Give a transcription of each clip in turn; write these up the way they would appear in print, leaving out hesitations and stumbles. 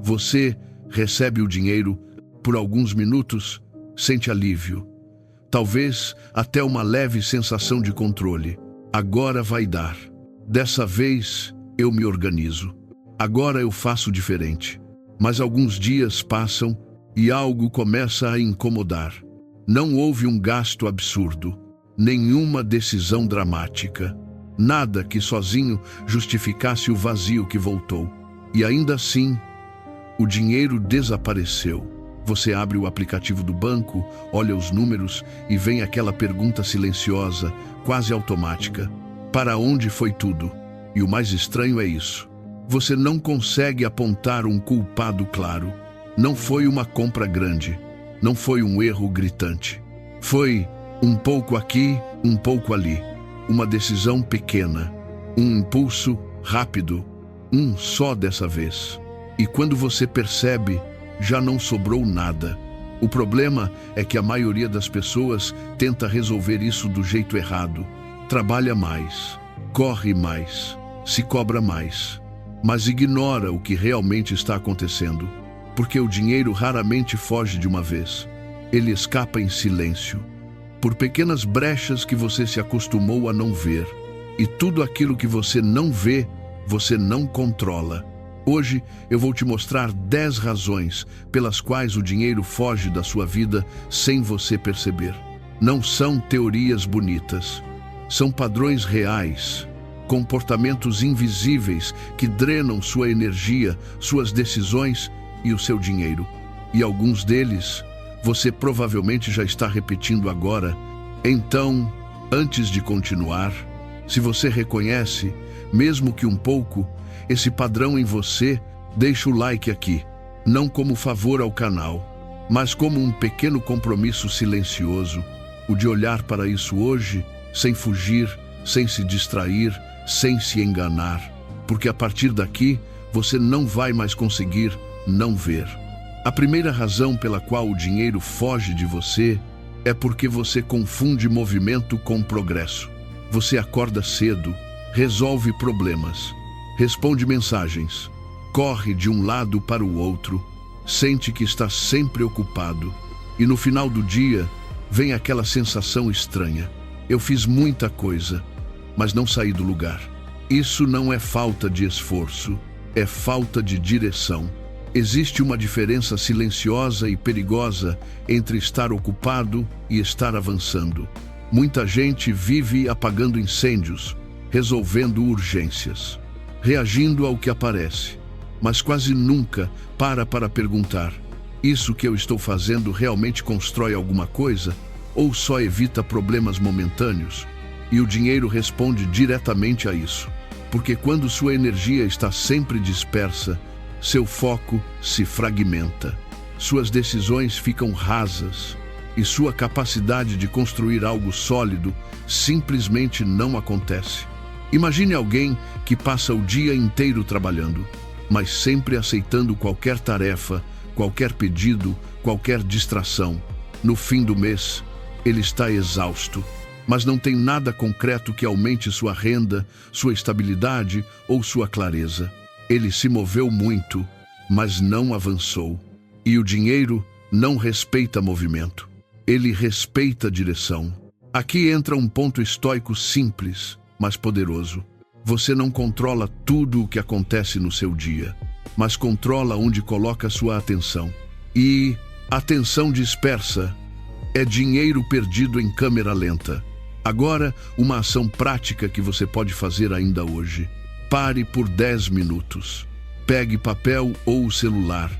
Você recebe o dinheiro, por alguns minutos, sente alívio. Talvez até uma leve sensação de controle. Agora vai dar. Dessa vez, eu me organizo. Agora eu faço diferente. Mas alguns dias passam e algo começa a incomodar. Não houve um gasto absurdo, nenhuma decisão dramática, nada que sozinho justificasse o vazio que voltou. E ainda assim, o dinheiro desapareceu. Você abre o aplicativo do banco, olha os números e vem aquela pergunta silenciosa, quase automática: para onde foi tudo? E o mais estranho é isso. Você não consegue apontar um culpado claro. Não foi uma compra grande. Não foi um erro gritante. Foi um pouco aqui, um pouco ali. Uma decisão pequena. Um impulso rápido. Um só dessa vez. E quando você percebe, já não sobrou nada. O problema é que a maioria das pessoas tenta resolver isso do jeito errado. Trabalha mais, corre mais, se cobra mais, mas ignora o que realmente está acontecendo, porque o dinheiro raramente foge de uma vez. Ele escapa em silêncio, por pequenas brechas que você se acostumou a não ver. E tudo aquilo que você não vê, você não controla. Hoje eu vou te mostrar 10 razões pelas quais o dinheiro foge da sua vida sem você perceber. Não são teorias bonitas, são padrões reais, comportamentos invisíveis que drenam sua energia, suas decisões e o seu dinheiro. E alguns deles você provavelmente já está repetindo agora. Então, antes de continuar, se você reconhece, mesmo que um pouco, esse padrão em você, deixa o like aqui, não como favor ao canal, mas como um pequeno compromisso silencioso, o de olhar para isso hoje, sem fugir, sem se distrair, sem se enganar, porque a partir daqui, você não vai mais conseguir não ver. A primeira razão pela qual o dinheiro foge de você é porque você confunde movimento com progresso. Você acorda cedo, resolve problemas, responde mensagens, corre de um lado para o outro, sente que está sempre ocupado, e no final do dia vem aquela sensação estranha: eu fiz muita coisa, mas não saí do lugar. Isso não é falta de esforço, é falta de direção. Existe uma diferença silenciosa e perigosa entre estar ocupado e estar avançando. Muita gente vive apagando incêndios, resolvendo urgências, reagindo ao que aparece, mas quase nunca para perguntar: isso que eu estou fazendo realmente constrói alguma coisa ou só evita problemas momentâneos? E o dinheiro responde diretamente a isso, porque quando sua energia está sempre dispersa, seu foco se fragmenta, suas decisões ficam rasas e sua capacidade de construir algo sólido simplesmente não acontece. Imagine alguém que passa o dia inteiro trabalhando, mas sempre aceitando qualquer tarefa, qualquer pedido, qualquer distração. No fim do mês, ele está exausto, mas não tem nada concreto que aumente sua renda, sua estabilidade ou sua clareza. Ele se moveu muito, mas não avançou. E o dinheiro não respeita movimento. Ele respeita direção. Aqui entra um ponto estoico simples, mas poderoso. Você não controla tudo o que acontece no seu dia, mas controla onde coloca sua atenção. E atenção dispersa é dinheiro perdido em câmera lenta. Agora, uma ação prática que você pode fazer ainda hoje. Pare por 10 minutos. Pegue papel ou o celular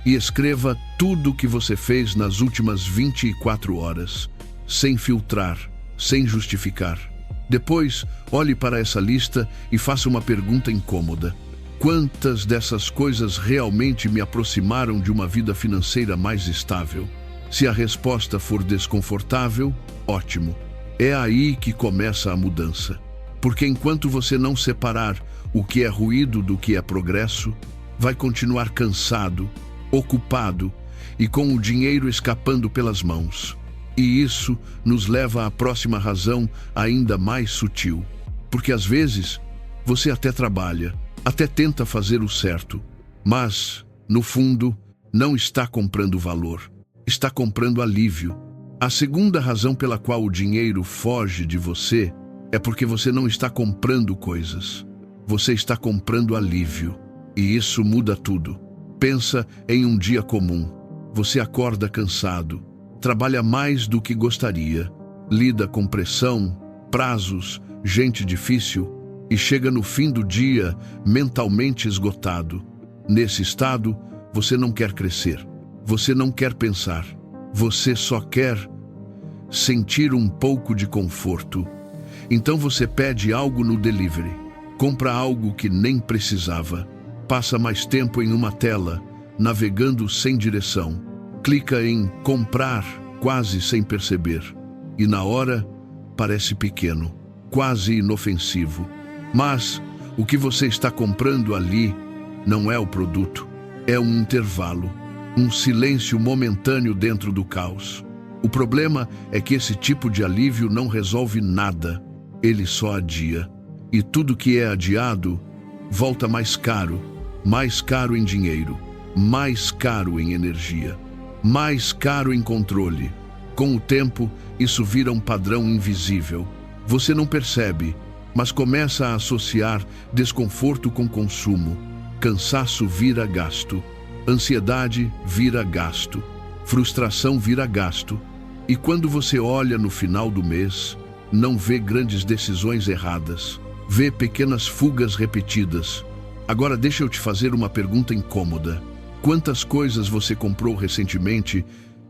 e escreva tudo o que você fez nas últimas 24 horas, sem filtrar, sem justificar. Depois, olhe para essa lista e faça uma pergunta incômoda: quantas dessas coisas realmente me aproximaram de uma vida financeira mais estável? Se a resposta for desconfortável, ótimo. É aí que começa a mudança. Porque enquanto você não separar o que é ruído do que é progresso, vai continuar cansado, ocupado e com o dinheiro escapando pelas mãos. E isso nos leva à próxima razão, ainda mais sutil. Porque às vezes você até trabalha, até tenta fazer o certo, mas No fundo, não está comprando valor, está comprando alívio. A segunda razão pela qual o dinheiro foge de você é porque você não está comprando coisas. Você está comprando alívio. E isso muda tudo. Pensa em um dia comum. Você acorda cansado, trabalha mais do que gostaria, lida com pressão, prazos, gente difícil e chega no fim do dia mentalmente esgotado. Nesse estado, você não quer crescer, você não quer pensar, você só quer sentir um pouco de conforto. Então você pede algo no delivery, compra algo que nem precisava, passa mais tempo em uma tela, navegando sem direção, clica em comprar quase sem perceber, e na hora parece pequeno, quase inofensivo. Mas o que você está comprando ali não é o produto, é um intervalo, um silêncio momentâneo dentro do caos. O problema é que esse tipo de alívio não resolve nada, ele só adia. E tudo que é adiado volta mais caro em dinheiro, mais caro em energia, mais caro em controle. Com o tempo, isso vira um padrão invisível. Você não percebe, mas começa a associar desconforto com consumo. Cansaço vira gasto, ansiedade vira gasto, frustração vira gasto. E quando você olha no final do mês, não vê grandes decisões erradas, vê pequenas fugas repetidas. Agora deixa eu te fazer uma pergunta incômoda. Quantas coisas você comprou recentemente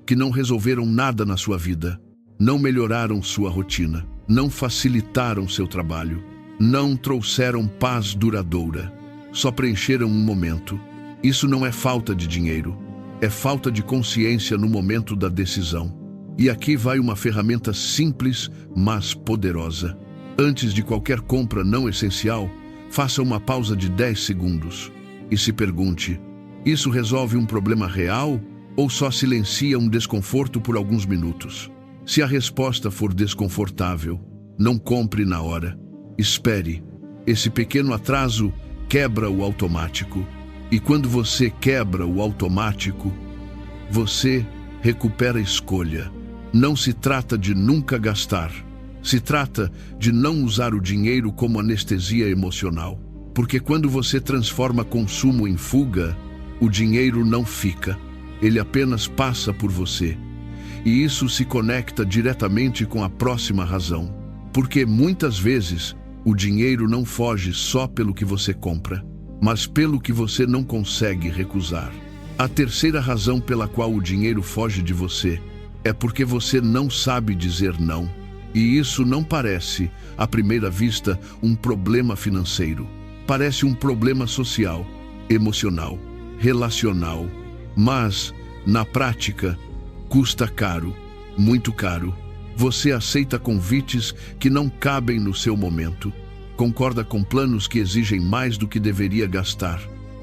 que não resolveram nada na sua vida? Não melhoraram sua rotina, não facilitaram seu trabalho, não trouxeram paz duradoura, só preencheram um momento. Isso não é falta de dinheiro, é falta de consciência no momento da decisão. E aqui vai uma ferramenta simples, mas poderosa. Antes de qualquer compra não essencial, faça uma pausa de 10 segundos e se pergunte: isso resolve um problema real ou só silencia um desconforto por alguns minutos? Se a resposta for desconfortável, não compre na hora. Espere. Esse pequeno atraso quebra o automático. E quando você quebra o automático, você recupera a escolha. Não se trata de nunca gastar. Se trata de não usar o dinheiro como anestesia emocional. Porque quando você transforma consumo em fuga, o dinheiro não fica. Ele apenas passa por você. E isso se conecta diretamente com a próxima razão. Porque muitas vezes o dinheiro não foge só pelo que você compra, mas pelo que você não consegue recusar. A terceira razão pela qual o dinheiro foge de você é porque você não sabe dizer não. E isso não parece, à primeira vista, um problema financeiro. Parece um problema social, emocional, relacional. Mas, na prática, custa caro, muito caro. Você aceita convites que não cabem no seu momento. Concorda com planos que exigem mais do que deveria gastar.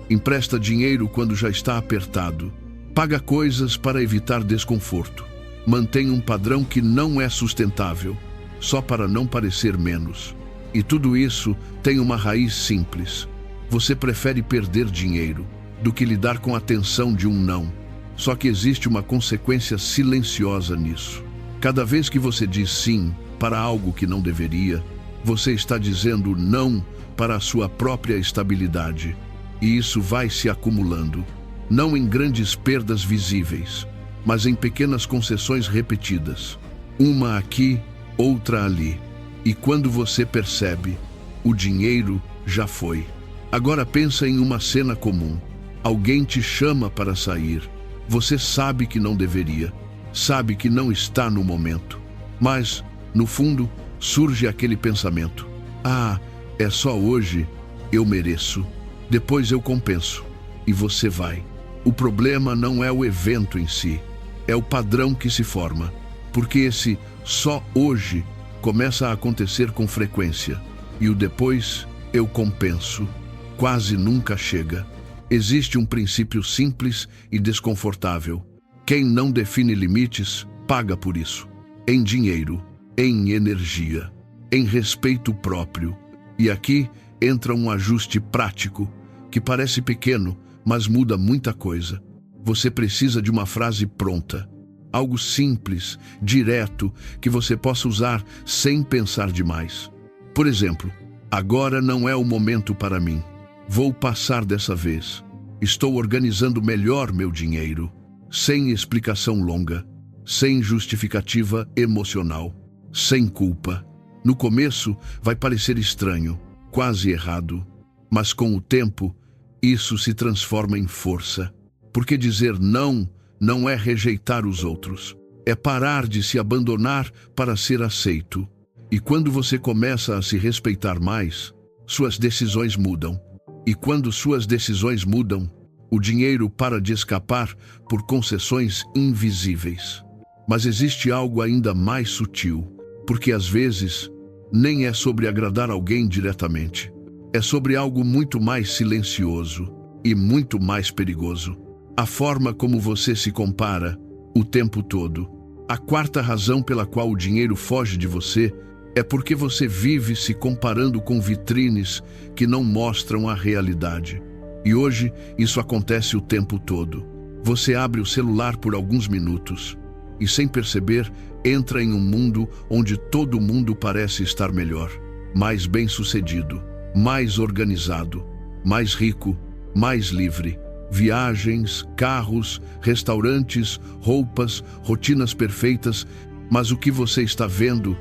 Empresta dinheiro quando já está apertado. Paga coisas para evitar desconforto. Mantém um padrão que não é sustentável, só para não parecer menos. E tudo isso tem uma raiz simples. Você prefere perder dinheiro do que lidar com a tensão de um não. Só que existe uma consequência silenciosa nisso. Cada vez que você diz sim para algo que não deveria, você está dizendo não para a sua própria estabilidade. E isso vai se acumulando, não em grandes perdas visíveis, mas em pequenas concessões repetidas. Uma aqui, outra ali. E quando você percebe, o dinheiro já foi. Agora pensa em uma cena comum. Alguém te chama para sair. Você sabe que não deveria. Sabe que não está no momento. Mas, no fundo, surge aquele pensamento: ah, é só hoje, eu mereço. Depois eu compenso. E você vai. O problema não é o evento em si, é o padrão que se forma. Porque esse só hoje começa a acontecer com frequência. E o depois eu compenso quase nunca chega. Existe um princípio simples e desconfortável. Quem não define limites, paga por isso. Em dinheiro, em energia, em respeito próprio. E aqui entra um ajuste prático, que parece pequeno, mas muda muita coisa. Você precisa de uma frase pronta, algo simples, direto, que você possa usar sem pensar demais. Por exemplo, agora não é o momento para mim. Vou passar dessa vez. Estou organizando melhor meu dinheiro, sem explicação longa, sem justificativa emocional, sem culpa. No começo vai parecer estranho, quase errado, mas com o tempo isso se transforma em força. Porque dizer não é rejeitar os outros, é parar de se abandonar para ser aceito. E quando você começa a se respeitar mais, suas decisões mudam. E quando suas decisões mudam, o dinheiro para de escapar por concessões invisíveis. Mas existe algo ainda mais sutil, porque às vezes nem é sobre agradar alguém diretamente. É sobre algo muito mais silencioso e muito mais perigoso. A forma como você se compara o tempo todo. A quarta razão pela qual o dinheiro foge de você é porque você vive se comparando com vitrines que não mostram a realidade. E hoje isso acontece o tempo todo. Você abre o celular por alguns minutos e, sem perceber, entra em um mundo onde todo mundo parece estar melhor, mais bem-sucedido, mais organizado, mais rico, mais livre. Viagens, carros, restaurantes, roupas, rotinas perfeitas, mas o que você está vendo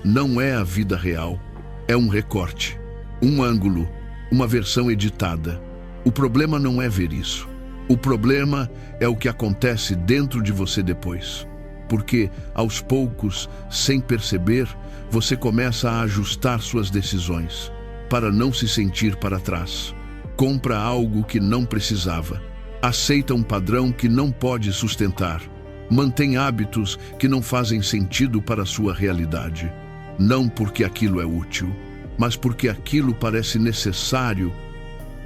não é a vida real. É um recorte, um ângulo, uma versão editada. O problema não é ver isso. O problema é o que acontece dentro de você depois. Porque, aos poucos, sem perceber, você começa a ajustar suas decisões para não se sentir para trás. Compra algo que não precisava. Aceita um padrão que não pode sustentar. Mantém hábitos que não fazem sentido para a sua realidade. Não porque aquilo é útil, mas porque aquilo parece necessário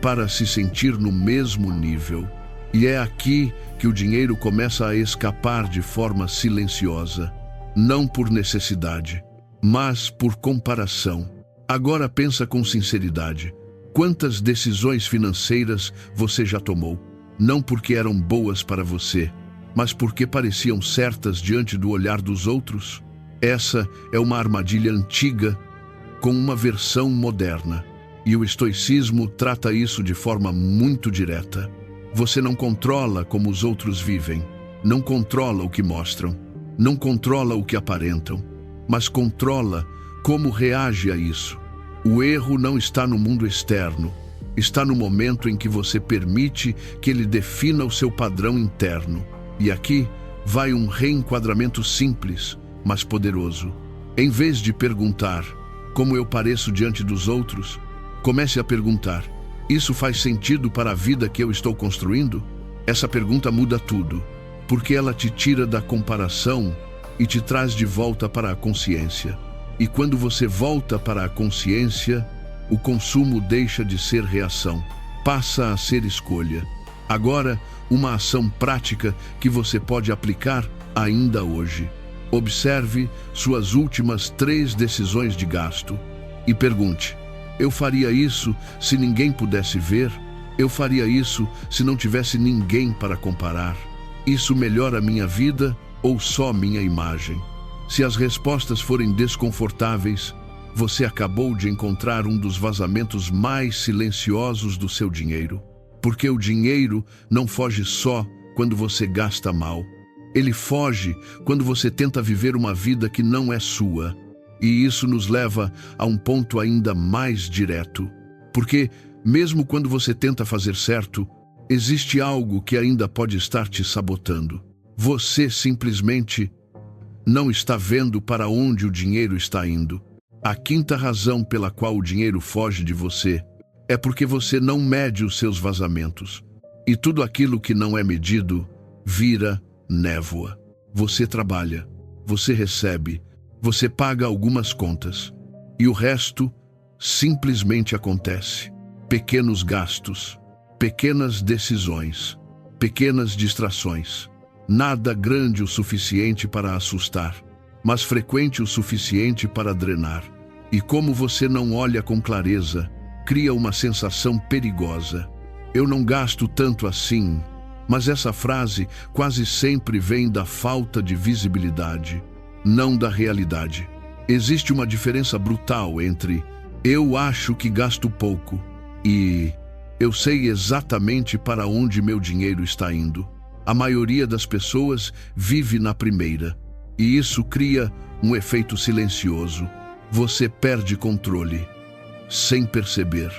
para se sentir no mesmo nível. E é aqui que o dinheiro começa a escapar de forma silenciosa. Não por necessidade, mas por comparação. Agora pensa com sinceridade. Quantas decisões financeiras você já tomou? Não porque eram boas para você, mas porque pareciam certas diante do olhar dos outros? Essa é uma armadilha antiga com uma versão moderna. E o estoicismo trata isso de forma muito direta. Você não controla como os outros vivem, não controla o que mostram, não controla o que aparentam, mas controla como reage a isso. O erro não está no mundo externo, está no momento em que você permite que ele defina o seu padrão interno. E aqui vai um reenquadramento simples, mas poderoso. Em vez de perguntar como eu pareço diante dos outros, comece a perguntar: isso faz sentido para a vida que eu estou construindo? Essa pergunta muda tudo, porque ela te tira da comparação e te traz de volta para a consciência. E quando você volta para a consciência, o consumo deixa de ser reação, passa a ser escolha. Agora, uma ação prática que você pode aplicar ainda hoje. Observe suas últimas 3 decisões de gasto e pergunte: eu faria isso se ninguém pudesse ver? Eu faria isso se não tivesse ninguém para comparar? Isso melhora minha vida ou só minha imagem? Se as respostas forem desconfortáveis, você acabou de encontrar um dos vazamentos mais silenciosos do seu dinheiro. Porque o dinheiro não foge só quando você gasta mal. Ele foge quando você tenta viver uma vida que não é sua. E isso nos leva a um ponto ainda mais direto. Porque, mesmo quando você tenta fazer certo, existe algo que ainda pode estar te sabotando. Você simplesmente não está vendo para onde o dinheiro está indo. A quinta razão pela qual o dinheiro foge de você é porque você não mede os seus vazamentos. E tudo aquilo que não é medido vira névoa. Você trabalha, você recebe, você paga algumas contas. E o resto simplesmente acontece. Pequenos gastos, pequenas decisões, pequenas distrações. Nada grande o suficiente para assustar, mas frequente o suficiente para drenar. E como você não olha com clareza, cria uma sensação perigosa. Eu não gasto tanto assim, mas essa frase quase sempre vem da falta de visibilidade, não da realidade. Existe uma diferença brutal entre eu acho que gasto pouco e eu sei exatamente para onde meu dinheiro está indo. A maioria das pessoas vive na primeira, e isso cria um efeito silencioso. Você perde controle, sem perceber.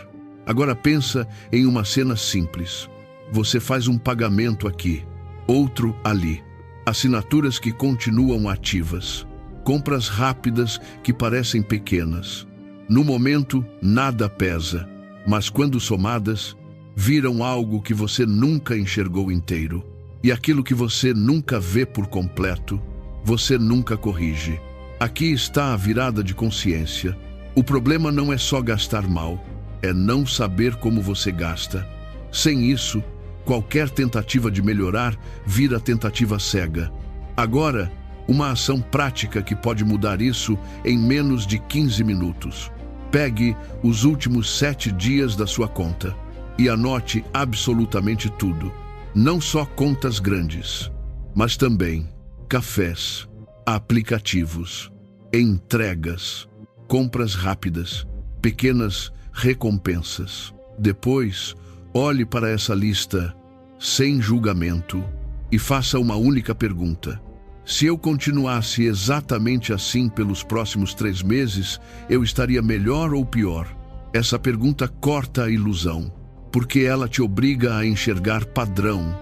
Agora pensa em uma cena simples. Você faz um pagamento aqui, outro ali. Assinaturas que continuam ativas. Compras rápidas que parecem pequenas. No momento, nada pesa, mas quando somadas, viram algo que você nunca enxergou inteiro. E aquilo que você nunca vê por completo, você nunca corrige. Aqui está a virada de consciência. O problema não é só gastar mal, é não saber como você gasta. Sem isso, qualquer tentativa de melhorar vira tentativa cega. Agora, uma ação prática que pode mudar isso em menos de 15 minutos. Pegue os últimos 7 dias da sua conta e anote absolutamente tudo. Não só contas grandes, mas também cafés, aplicativos, entregas, compras rápidas, pequenas recompensas. Depois, olhe para essa lista sem julgamento e faça uma única pergunta. Se eu continuasse exatamente assim pelos próximos 3 meses, eu estaria melhor ou pior? Essa pergunta corta a ilusão, porque ela te obriga a enxergar padrão,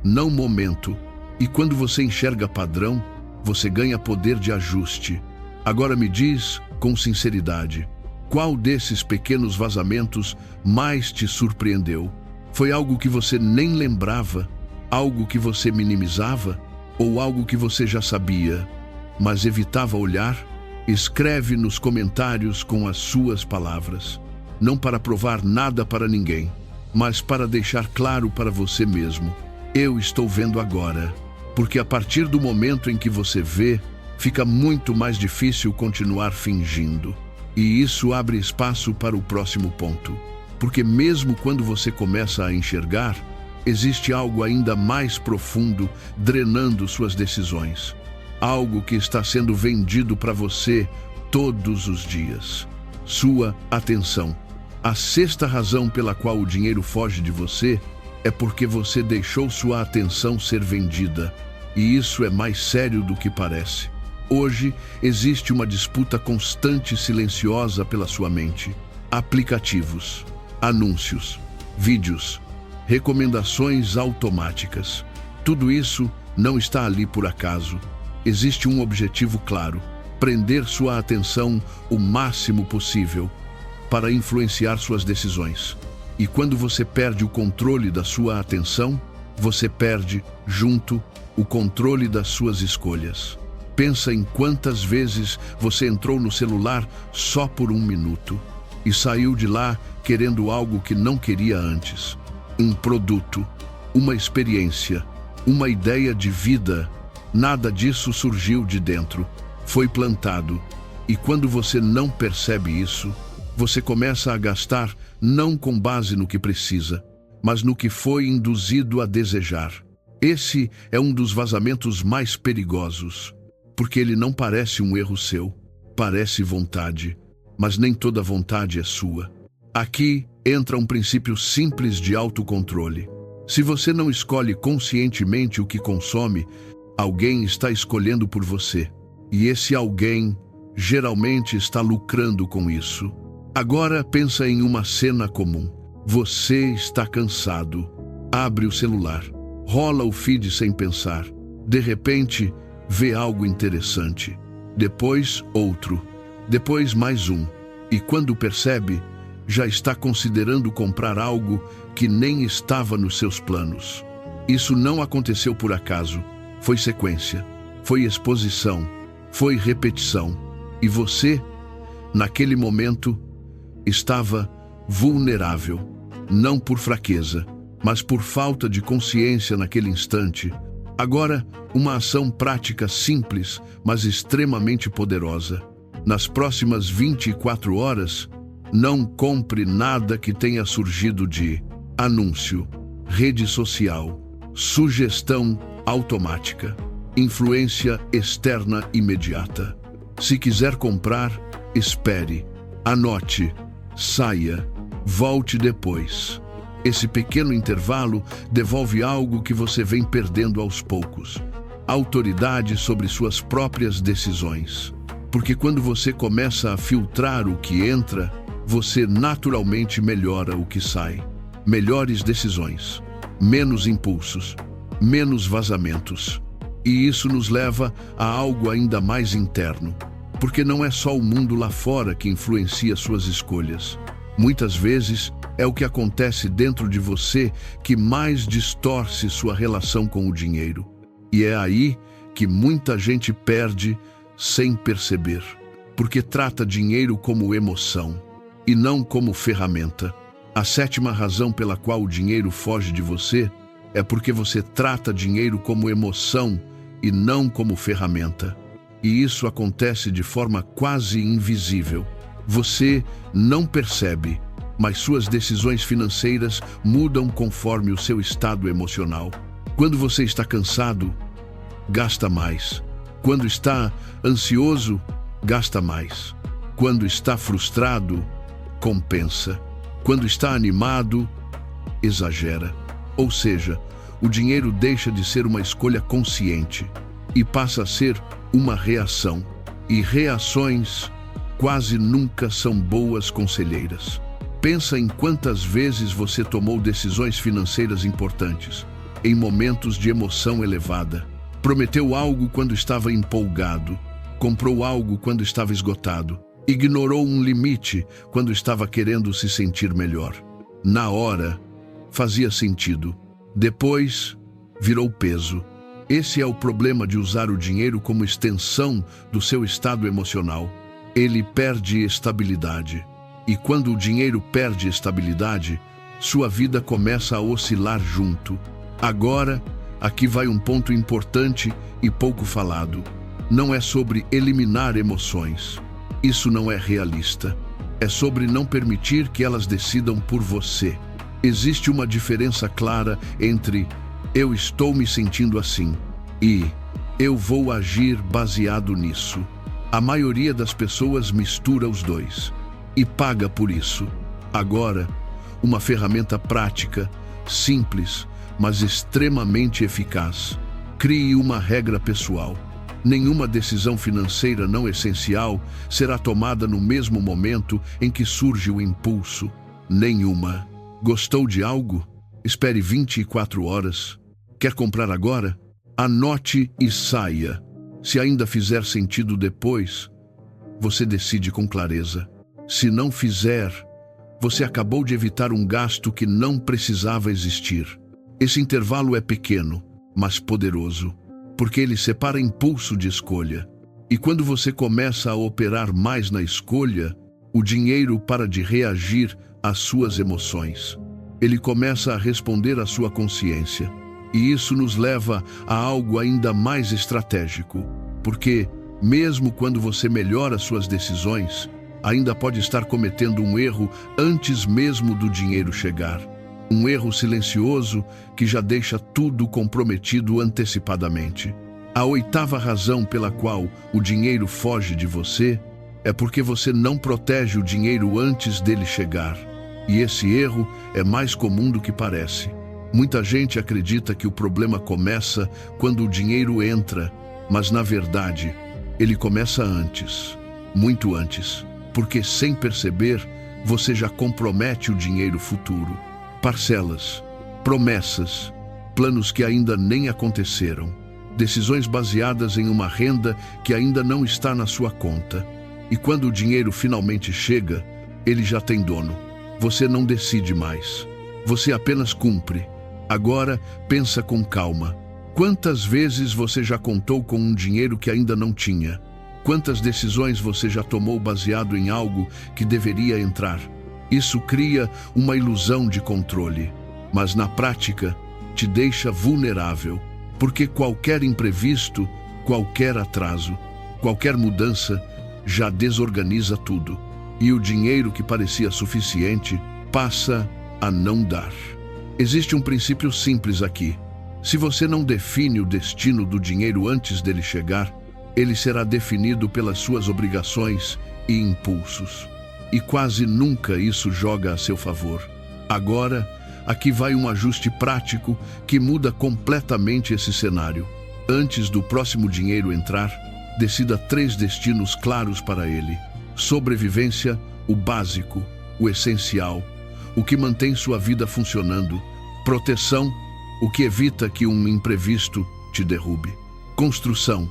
não momento. E quando você enxerga padrão, você ganha poder de ajuste. Agora me diz, com sinceridade, qual desses pequenos vazamentos mais te surpreendeu? Foi algo que você nem lembrava? Algo que você minimizava? Ou algo que você já sabia, mas evitava olhar? Escreve nos comentários com as suas palavras. Não para provar nada para ninguém, mas para deixar claro para você mesmo. Eu estou vendo agora. Porque a partir do momento em que você vê, fica muito mais difícil continuar fingindo. E isso abre espaço para o próximo ponto. Porque mesmo quando você começa a enxergar, existe algo ainda mais profundo drenando suas decisões. Algo que está sendo vendido para você todos os dias. Sua atenção. A 6ª razão pela qual o dinheiro foge de você é porque você deixou sua atenção ser vendida. E isso é mais sério do que parece. Hoje, existe uma disputa constante e silenciosa pela sua mente. Aplicativos, anúncios, vídeos, recomendações automáticas. Tudo isso não está ali por acaso. Existe um objetivo claro: prender sua atenção o máximo possível para influenciar suas decisões. E quando você perde o controle da sua atenção, você perde, junto, o controle das suas escolhas. Pensa em quantas vezes você entrou no celular só por 1 minuto e saiu de lá querendo algo que não queria antes. Um produto, uma experiência, uma ideia de vida. Nada disso surgiu de dentro, foi plantado. E quando você não percebe isso, você começa a gastar não com base no que precisa, mas no que foi induzido a desejar. Esse é um dos vazamentos mais perigosos, porque ele não parece um erro seu, parece vontade, mas nem toda vontade é sua. Aqui entra um princípio simples de autocontrole. Se você não escolhe conscientemente o que consome, alguém está escolhendo por você. E esse alguém geralmente está lucrando com isso. Agora pensa em uma cena comum. Você está cansado. Abre o celular. Rola o feed sem pensar. De repente, vê algo interessante. Depois, outro. Depois, mais um. E quando percebe, já está considerando comprar algo que nem estava nos seus planos. Isso não aconteceu por acaso. Foi sequência. Foi exposição. Foi repetição. E você, naquele momento, estava vulnerável. Não por fraqueza, mas por falta de consciência naquele instante. Agora, uma ação prática simples, mas extremamente poderosa. Nas próximas 24 horas, não compre nada que tenha surgido de Anúncio, rede social, sugestão automática, influência externa imediata. Se quiser comprar, espere, anote, saia, volte depois. Esse pequeno intervalo devolve algo que você vem perdendo aos poucos: autoridade sobre suas próprias decisões. Porque quando você começa a filtrar o que entra, você naturalmente melhora o que sai. Melhores decisões, menos impulsos, menos vazamentos. E isso nos leva a algo ainda mais interno. Porque não é só o mundo lá fora que influencia suas escolhas. Muitas vezes é o que acontece dentro de você que mais distorce sua relação com o dinheiro. E é aí que muita gente perde sem perceber. Porque trata dinheiro como emoção e não como ferramenta. A 7ª razão pela qual o dinheiro foge de você é porque você trata dinheiro como emoção e não como ferramenta. E isso acontece de forma quase invisível. Você não percebe, mas suas decisões financeiras mudam conforme o seu estado emocional. Quando você está cansado, gasta mais. Quando está ansioso, gasta mais. Quando está frustrado, compensa. Quando está animado, exagera. Ou seja, o dinheiro deixa de ser uma escolha consciente e passa a ser uma reação. E reações quase nunca são boas conselheiras. Pensa em quantas vezes você tomou decisões financeiras importantes, em momentos de emoção elevada. Prometeu algo quando estava empolgado, comprou algo quando estava esgotado, ignorou um limite quando estava querendo se sentir melhor. Na hora, fazia sentido. Depois, virou peso. Esse é o problema de usar o dinheiro como extensão do seu estado emocional. Ele perde estabilidade. E quando o dinheiro perde estabilidade, sua vida começa a oscilar junto. Agora, aqui vai um ponto importante e pouco falado. Não é sobre eliminar emoções. Isso não é realista. É sobre não permitir que elas decidam por você. Existe uma diferença clara entre "eu estou me sentindo assim" e "eu vou agir baseado nisso". A maioria das pessoas mistura os dois e paga por isso. Agora, uma ferramenta prática, simples, mas extremamente eficaz. Crie uma regra pessoal. Nenhuma decisão financeira não essencial será tomada no mesmo momento em que surge o impulso. Nenhuma. Gostou de algo? Espere 24 horas. Quer comprar agora? Anote e saia. Se ainda fizer sentido depois, você decide com clareza. Se não fizer, você acabou de evitar um gasto que não precisava existir. Esse intervalo é pequeno, mas poderoso, porque ele separa impulso de escolha. E quando você começa a operar mais na escolha, o dinheiro para de reagir às suas emoções. Ele começa a responder à sua consciência. E isso nos leva a algo ainda mais estratégico, porque, mesmo quando você melhora suas decisões, ainda pode estar cometendo um erro antes mesmo do dinheiro chegar. Um erro silencioso que já deixa tudo comprometido antecipadamente. A 8ª razão pela qual o dinheiro foge de você é porque você não protege o dinheiro antes dele chegar. E esse erro é mais comum do que parece. Muita gente acredita que o problema começa quando o dinheiro entra, mas na verdade, ele começa antes, muito antes, porque sem perceber, você já compromete o dinheiro futuro. Parcelas, promessas, planos que ainda nem aconteceram, decisões baseadas em uma renda que ainda não está na sua conta. E quando o dinheiro finalmente chega, ele já tem dono. Você não decide mais, você apenas cumpre. Agora, pensa com calma. Quantas vezes você já contou com um dinheiro que ainda não tinha? Quantas decisões você já tomou baseado em algo que deveria entrar? Isso cria uma ilusão de controle, mas na prática te deixa vulnerável, porque qualquer imprevisto, qualquer atraso, qualquer mudança já desorganiza tudo. E o dinheiro que parecia suficiente passa a não dar. Existe um princípio simples aqui. Se você não define o destino do dinheiro antes dele chegar, ele será definido pelas suas obrigações e impulsos. E quase nunca isso joga a seu favor. Agora, aqui vai um ajuste prático que muda completamente esse cenário. Antes do próximo dinheiro entrar, decida 3 destinos claros para ele. Sobrevivência, o básico, o essencial, o que mantém sua vida funcionando. Proteção, o que evita que um imprevisto te derrube. Construção,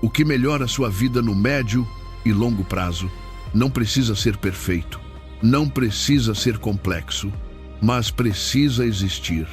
o que melhora sua vida no médio e longo prazo. Não precisa ser perfeito, não precisa ser complexo, mas precisa existir.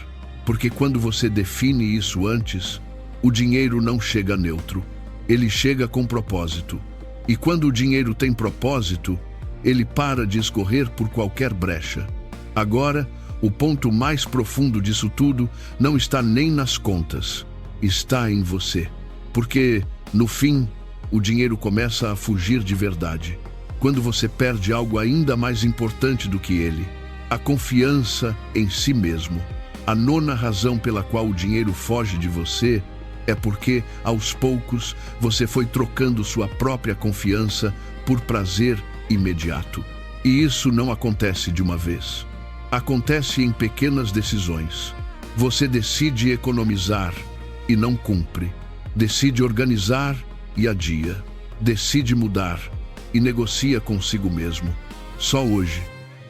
Porque quando você define isso antes, o dinheiro não chega neutro, ele chega com propósito. E quando o dinheiro tem propósito, ele para de escorrer por qualquer brecha. Agora, o ponto mais profundo disso tudo não está nem nas contas, está em você. Porque, no fim, o dinheiro começa a fugir de verdade. Quando você perde algo ainda mais importante do que ele, a confiança em si mesmo. A 9ª razão pela qual o dinheiro foge de você é porque, aos poucos, você foi trocando sua própria confiança por prazer imediato. E isso não acontece de uma vez. Acontece em pequenas decisões. Você decide economizar e não cumpre. Decide organizar e adia. Decide mudar e negocia consigo mesmo. Só hoje,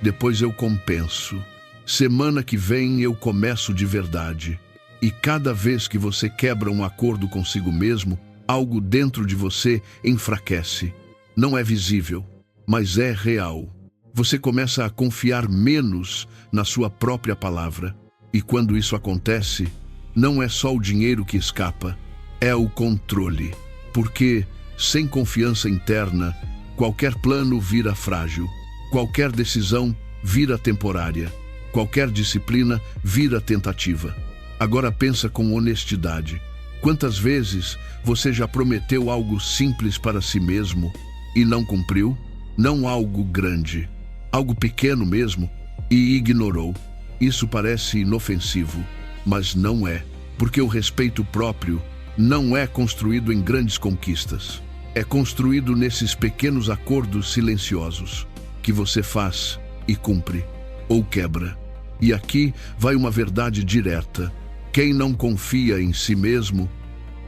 depois eu compenso. Semana que vem eu começo de verdade. E cada vez que você quebra um acordo consigo mesmo, algo dentro de você enfraquece. Não é visível, mas é real. Você começa a confiar menos na sua própria palavra. E quando isso acontece, não é só o dinheiro que escapa, é o controle. Porque, sem confiança interna, qualquer plano vira frágil, qualquer decisão vira temporária, qualquer disciplina vira tentativa. Agora pensa com honestidade. Quantas vezes você já prometeu algo simples para si mesmo e não cumpriu? Não algo grande, algo pequeno mesmo, e ignorou. Isso parece inofensivo, mas não é, porque o respeito próprio não é construído em grandes conquistas. É construído nesses pequenos acordos silenciosos que você faz e cumpre, ou quebra. E aqui vai uma verdade direta. Quem não confia em si mesmo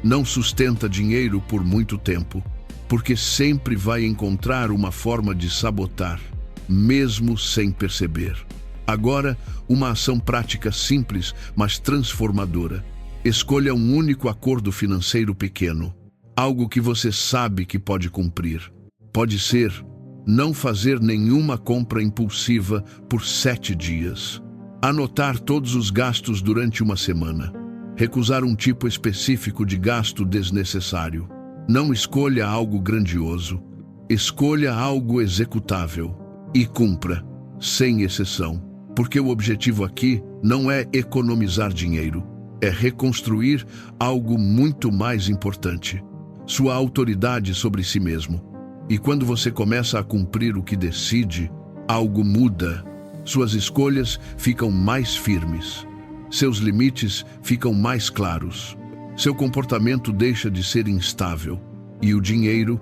não sustenta dinheiro por muito tempo, porque sempre vai encontrar uma forma de sabotar, mesmo sem perceber. Agora, uma ação prática simples, mas transformadora. Escolha um único acordo financeiro pequeno, algo que você sabe que pode cumprir. Pode ser não fazer nenhuma compra impulsiva por 7 dias. Anotar todos os gastos durante uma semana. Recusar um tipo específico de gasto desnecessário. Não escolha algo grandioso. Escolha algo executável. E cumpra, sem exceção. Porque o objetivo aqui não é economizar dinheiro. É reconstruir algo muito mais importante. Sua autoridade sobre si mesmo. E quando você começa a cumprir o que decide, algo muda. Suas escolhas ficam mais firmes. Seus limites ficam mais claros. Seu comportamento deixa de ser instável. E o dinheiro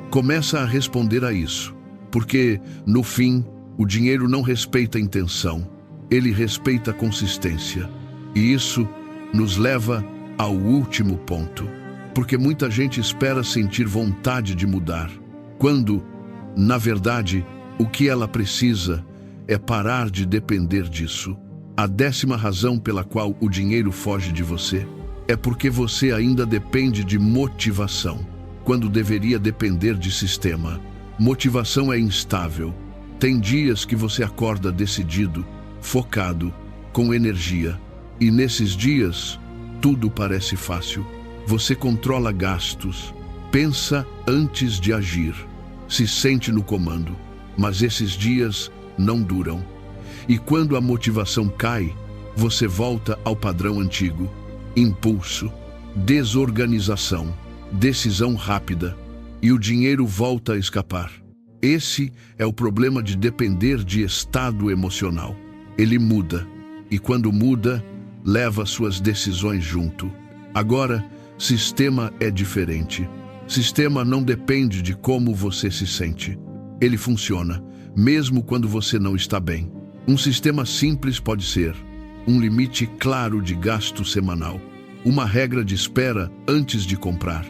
começa a responder a isso. Porque, no fim, o dinheiro não respeita a intenção. Ele respeita a consistência. E isso nos leva ao último ponto. Porque muita gente espera sentir vontade de mudar, quando, na verdade, o que ela precisa é parar de depender disso. A 10ª razão pela qual o dinheiro foge de você é porque você ainda depende de motivação, quando deveria depender de sistema. Motivação é instável. Tem dias que você acorda decidido, focado, com energia. E nesses dias, tudo parece fácil. Você controla gastos, pensa antes de agir, se sente no comando. Mas esses dias não duram. E quando a motivação cai, você volta ao padrão antigo. Impulso, desorganização, decisão rápida. E o dinheiro volta a escapar. Esse é o problema de depender de estado emocional. Ele muda. e quando muda, leva suas decisões junto. Agora, sistema é diferente. Sistema não depende de como você se sente. Ele funciona, mesmo quando você não está bem. Um sistema simples pode ser um limite claro de gasto semanal, uma regra de espera antes de comprar,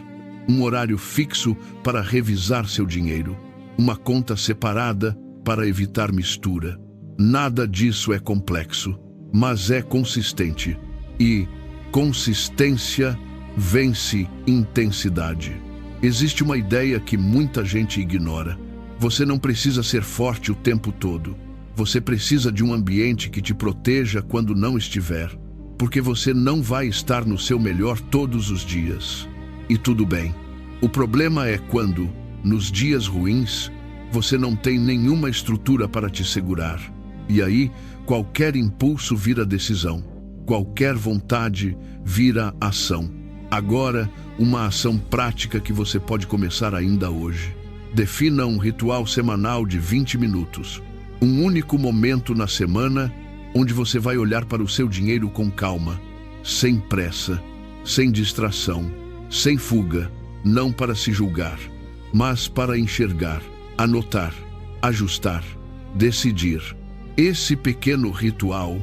um horário fixo para revisar seu dinheiro, uma conta separada para evitar mistura. Nada disso é complexo, mas é consistente. E consistência vence intensidade. Existe uma ideia que muita gente ignora. Você não precisa ser forte o tempo todo. Você precisa de um ambiente que te proteja quando não estiver, porque você não vai estar no seu melhor todos os dias. E tudo bem. O problema é quando, nos dias ruins, você não tem nenhuma estrutura para te segurar. E aí, qualquer impulso vira decisão. Qualquer vontade vira ação. Agora, uma ação prática que você pode começar ainda hoje. Defina um ritual semanal de 20 minutos. Um único momento na semana onde você vai olhar para o seu dinheiro com calma, sem pressa, sem distração, sem fuga, não para se julgar, mas para enxergar, anotar, ajustar, decidir. Esse pequeno ritual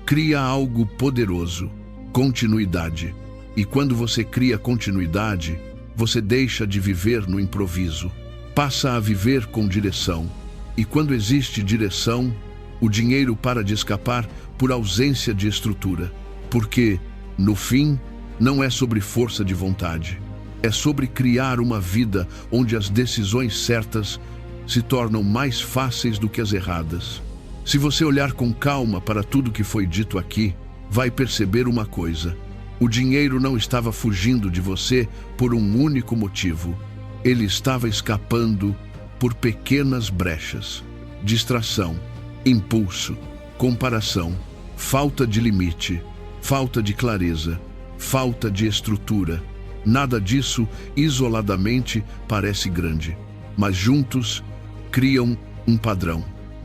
cria algo poderoso, continuidade. E quando você cria continuidade, você deixa de viver no improviso, passa a viver com direção. E quando existe direção, o dinheiro para de escapar por ausência de estrutura. Porque, no fim, não é sobre força de vontade. É sobre criar uma vida onde as decisões certas se tornam mais fáceis do que as erradas. Se você olhar com calma para tudo que foi dito aqui, vai perceber uma coisa. O dinheiro não estava fugindo de você por um único motivo. Ele estava escapando por pequenas brechas. Distração, impulso, comparação, falta de limite, falta de clareza, falta de estrutura. Nada disso, isoladamente, parece grande, mas juntos criam um padrão.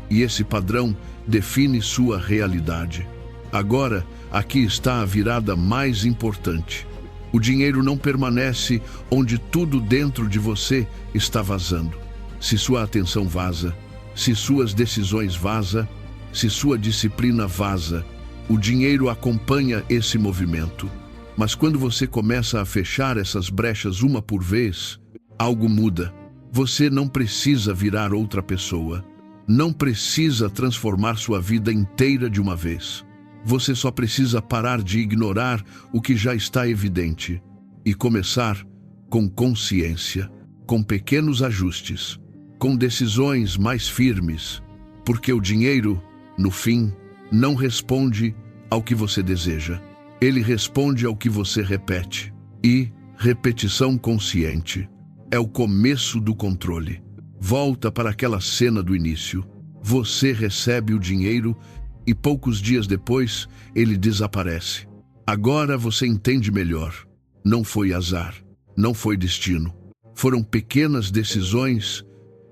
E esse padrão define sua realidade. Agora, aqui está a virada mais importante. O dinheiro não permanece onde tudo dentro de você está vazando. Se sua atenção vaza, se suas decisões vazam, se sua disciplina vaza, o dinheiro acompanha esse movimento. Mas quando você começa a fechar essas brechas uma por vez, algo muda. Você não precisa virar outra pessoa. Não precisa transformar sua vida inteira de uma vez. Você só precisa parar de ignorar o que já está evidente e começar com consciência, com pequenos ajustes, com decisões mais firmes, porque o dinheiro, no fim, não responde ao que você deseja. Ele responde ao que você repete. E repetição consciente é o começo do controle. Volta para aquela cena do início. Você recebe o dinheiro e poucos dias depois ele desaparece. Agora você entende melhor. Não foi azar, não foi destino. Foram pequenas decisões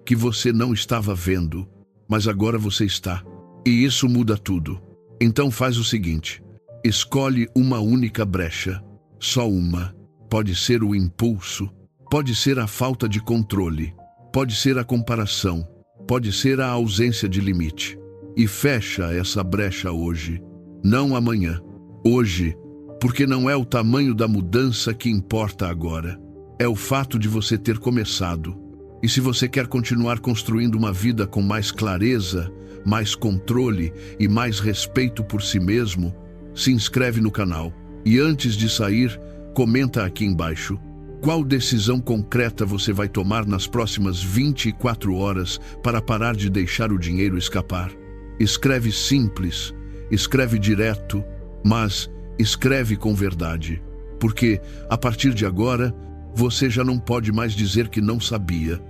que você não estava vendo, mas agora você está. E isso muda tudo. Então faz o seguinte: escolhe uma única brecha, só uma. Pode ser o impulso, pode ser a falta de controle, pode ser a comparação, pode ser a ausência de limite. E fecha essa brecha hoje, não amanhã. Hoje, porque não é o tamanho da mudança que importa agora. É o fato de você ter começado. E se você quer continuar construindo uma vida com mais clareza, mais controle e mais respeito por si mesmo, se inscreve no canal. E antes de sair, comenta aqui embaixo qual decisão concreta você vai tomar nas próximas 24 horas para parar de deixar o dinheiro escapar. Escreve simples, escreve direto, mas escreve com verdade. Porque, a partir de agora, você já não pode mais dizer que não sabia.